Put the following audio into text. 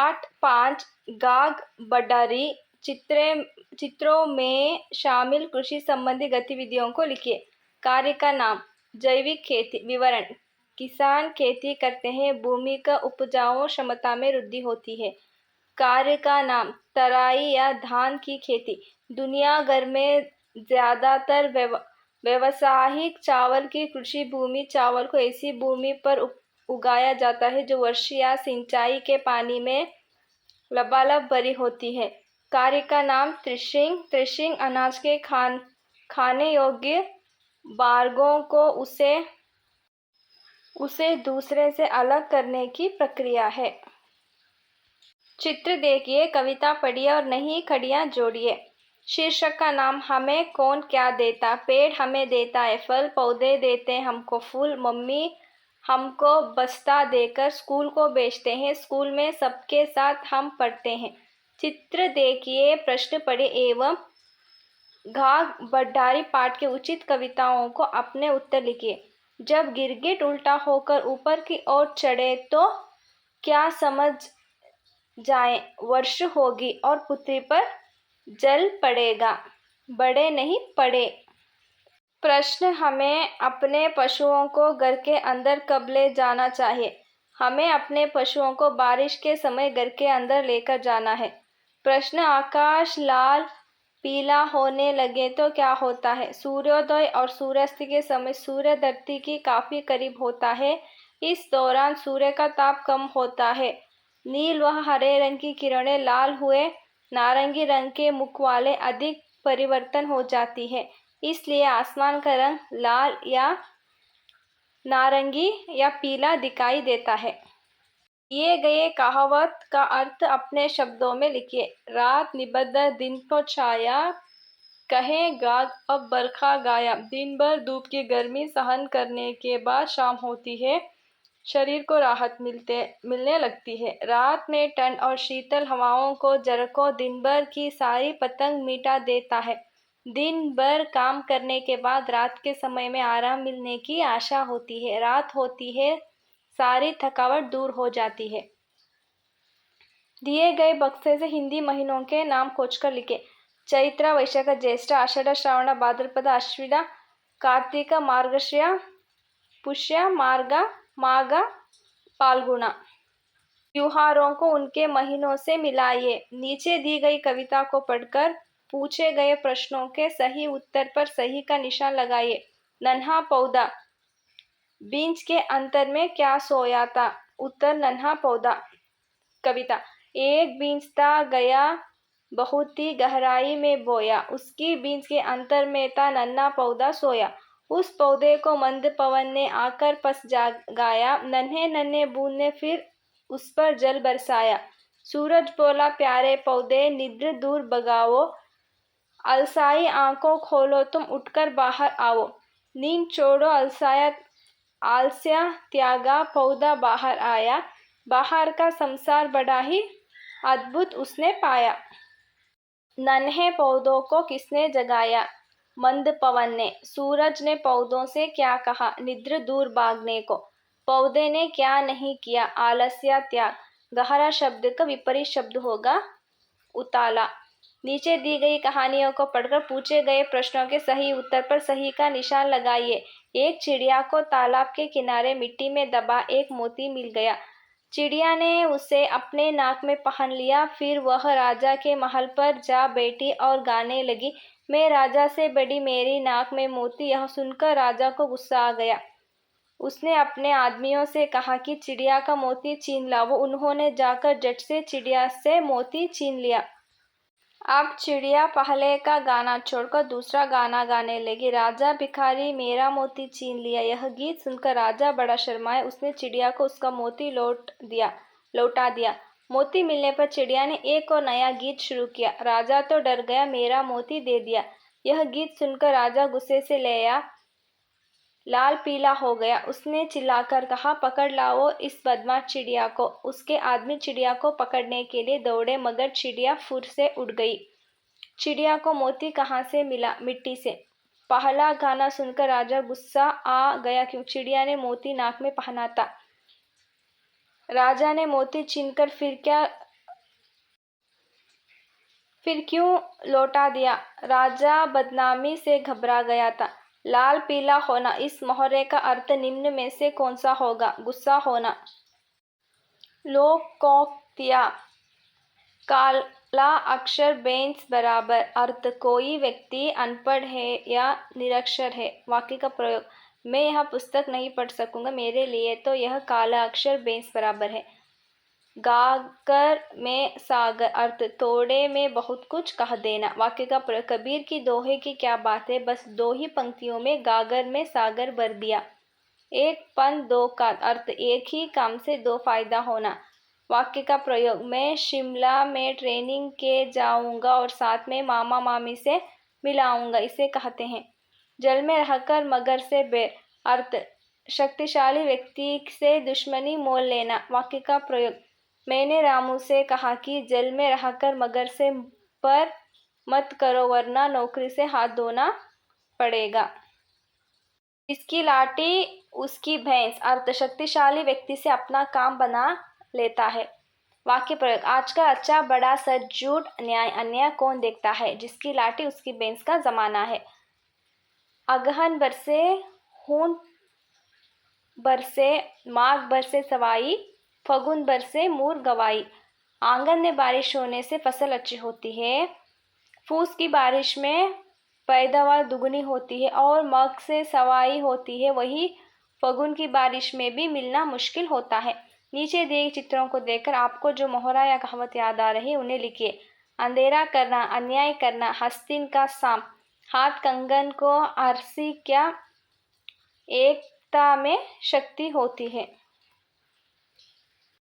पाठ 5 गाग बडारी चित्रों में शामिल कृषि संबंधी गतिविधियों को लिखिए। कार्य का नाम जैविक खेती। विवरण किसान खेती करते हैं, भूमि का उपजाऊ क्षमता में वृद्धि होती है। कार्य का नाम तराई या धान की खेती। दुनिया भर में ज़्यादातर व्यावसायिक चावल की कृषि भूमि चावल को ऐसी भूमि पर उगाया जाता है जो वर्षा या सिंचाई के पानी में लबालब भरी होती है। कार्य का नाम थ्रेशिंग अनाज के खाने योग्य भागों को उसे दूसरे से अलग करने की प्रक्रिया है। चित्र देखिए, कविता पढ़िए और नई कड़ियाँ जोड़िए। शीर्षक का नाम हमें कौन क्या देता। पेड़ हमें देता है फल, पौधे देते हैं हमको फूल, मम्मी हमको बस्ता देकर स्कूल को भेजते हैं, स्कूल में सबके साथ हम पढ़ते हैं। चित्र देखिए, प्रश्न पढ़िए एवं घाघ बडारी पाठ के उचित कविताओं को अपने उत्तर लिखिए। जब गिरगिट उल्टा होकर ऊपर की ओर चढ़े तो क्या समझ जाएं, वर्षा होगी और पृथ्वी पर जल पड़ेगा, बड़े नहीं पड़े। प्रश्न हमें अपने पशुओं को घर के अंदर कब ले जाना चाहिए। हमें अपने पशुओं को बारिश के समय घर के अंदर लेकर जाना है। प्रश्न आकाश लाल पीला होने लगे तो क्या होता है। सूर्योदय और सूर्यास्त के समय सूर्य धरती की काफ़ी करीब होता है। इस दौरान सूर्य का ताप कम होता है। नील व हरे रंग की किरणें लाल हुए नारंगी रंग के मुख वाले अधिक परिवर्तन हो जाती है, इसलिए आसमान का रंग लाल या नारंगी या पीला दिखाई देता है। दिए गए कहावत का अर्थ अपने शब्दों में लिखिए। रात निबद्ध दिन को छाया, कहे गाग अब बरखा गायब। दिन भर धूप की गर्मी सहन करने के बाद शाम होती है, शरीर को राहत मिलने लगती है। रात में ठंड और शीतल हवाओं को झरोखों दिन भर की सारी पतंग मिटा देता है। दिन भर काम करने के बाद रात के समय में आराम मिलने की आशा होती है। रात होती है, सारी थकावट दूर हो जाती है। दिए गए बक्से से हिंदी महीनों के नाम खोजकर लिखें। चैत्र, वैशाख, ज्येष्ठ, आषाढ़, श्रावण, भाद्रपद, आश्विन, कार्तिक, मार्गशीर्ष, पुष्य, माघ, फाल्गुन। त्योहारों को उनके महीनों से मिलाइए। नीचे दी गई कविता को पढ़कर पूछे गए प्रश्नों के सही उत्तर पर सही का निशान लगाइए। नन्हा पौधा, बीज के अंतर में क्या सोया था। उत्तर नन्हा पौधा। कविता, एक बीज था गया बहुत ही गहराई में बोया, उसकी बीज के अंतर में था नन्हा पौधा सोया। उस पौधे को मंद पवन ने आकर पास जगाया, नन्हे नन्हे बूंद ने फिर उस पर जल बरसाया। सूरज बोला, प्यारे पौधे निद्र दूर भगाओ, अलसाई आंखों खोलो तुम उठकर बाहर आओ। नींद छोड़ो आलस्य त्यागा, पौधा बाहर आया, बाहर का संसार बड़ा ही अद्भुत उसने पाया। नन्हे पौधों को किसने जगाया। मंद पवन ने। सूरज ने पौधों से क्या कहा, निद्र दूर भागने को। पौधे ने क्या नहीं किया, आलस्य त्याग। गहरा शब्द का विपरीत शब्द होगा उताला। नीचे दी गई कहानियों को पढ़कर पूछे गए प्रश्नों के सही उत्तर पर सही का निशान लगाइए। एक चिड़िया को तालाब के किनारे मिट्टी में दबा एक मोती मिल गया। चिड़िया ने उसे अपने नाक में पहन लिया। फिर वह राजा के महल पर जा बैठी और गाने लगी, मैं राजा से बड़ी मेरी नाक में मोती। यह सुनकर राजा को गुस्सा आ गया। उसने अपने आदमियों से कहा कि चिड़िया का मोती छीन लाओ। उन्होंने जाकर झट से चिड़िया से मोती छीन लिया। अब चिड़िया पहले का गाना छोड़कर दूसरा गाना गाने लगी। राजा भिखारी मेरा मोती छीन लिया। यह गीत सुनकर राजा बड़ा शर्माया। उसने चिड़िया को उसका मोती लौटा दिया। मोती मिलने पर चिड़िया ने एक और नया गीत शुरू किया। राजा तो डर गया, मेरा मोती दे दिया। यह गीत सुनकर राजा गुस्से से लाल पीला हो गया। उसने चिल्लाकर कहा, पकड़ लाओ इस बदमाश चिड़िया को। उसके आदमी चिड़िया को पकड़ने के लिए दौड़े, मगर चिड़िया फुर से उड़ गई। चिड़िया को मोती कहाँ से मिला, मिट्टी से। पहला गाना सुनकर राजा गुस्सा आ गया क्योंकि चिड़िया ने मोती नाक में पहना था। राजा ने मोती छीनकर फिर क्या फिर क्यों लौटा दिया? राजा बदनामी से घबरा गया था। लाल पीला होना, इस मोहरे का अर्थ निम्न में से कौन सा होगा? गुस्सा होना। लोकोक्तियाँ। काला अक्षर बेंच बराबर, अर्थ कोई व्यक्ति अनपढ़ है या निरक्षर है। वाक्य का प्रयोग, मैं यह पुस्तक नहीं पढ़ सकूंगा, मेरे लिए तो यह काला अक्षर बेंच बराबर है। गागर में सागर, अर्थ थोड़े में बहुत कुछ कह देना। वाक्य का प्रयोग, कबीर की दोहे की क्या बात है, बस 2 ही पंक्तियों में गागर में सागर भर दिया। एक पन दो काज, अर्थ एक ही काम से 2 फायदा होना। वाक्य का प्रयोग, मैं शिमला में ट्रेनिंग के जाऊंगा और साथ में मामा मामी से मिलाऊंगा, इसे कहते हैं। जल में रहकर मगर से बैर, अर्थ शक्तिशाली व्यक्ति से दुश्मनी मोल लेना। वाक्य का प्रयोग, मैंने रामू से कहा कि जल में रहकर मगर से पर मत करो वरना नौकरी से हाथ धोना पड़ेगा। इसकी लाठी उसकी भैंस, अर्थ शक्तिशाली व्यक्ति से अपना काम बना लेता है। वाक्य प्रयोग, आजकल अच्छा बड़ा सच झूठ न्याय अन्याय कौन देखता है, जिसकी लाठी उसकी भैंस का जमाना है। अगहन बरसे खून बरसे, माघ बरसे सवाई, फगुन बरसे मूर गवाई। आंगन में बारिश होने से फसल अच्छी होती है। फूस की बारिश में पैदावार दुगनी होती है और मग से सवाई होती है, वही फगुन की बारिश में भी मिलना मुश्किल होता है। नीचे दिए चित्रों को देखकर आपको जो मोहरा या कहावत याद आ रही है उन्हें लिखिए। अंधेरा करना, अन्याय करना, हस्तिन का सांप, हाथ कंगन को आरसी, क्या एकता में शक्ति होती है।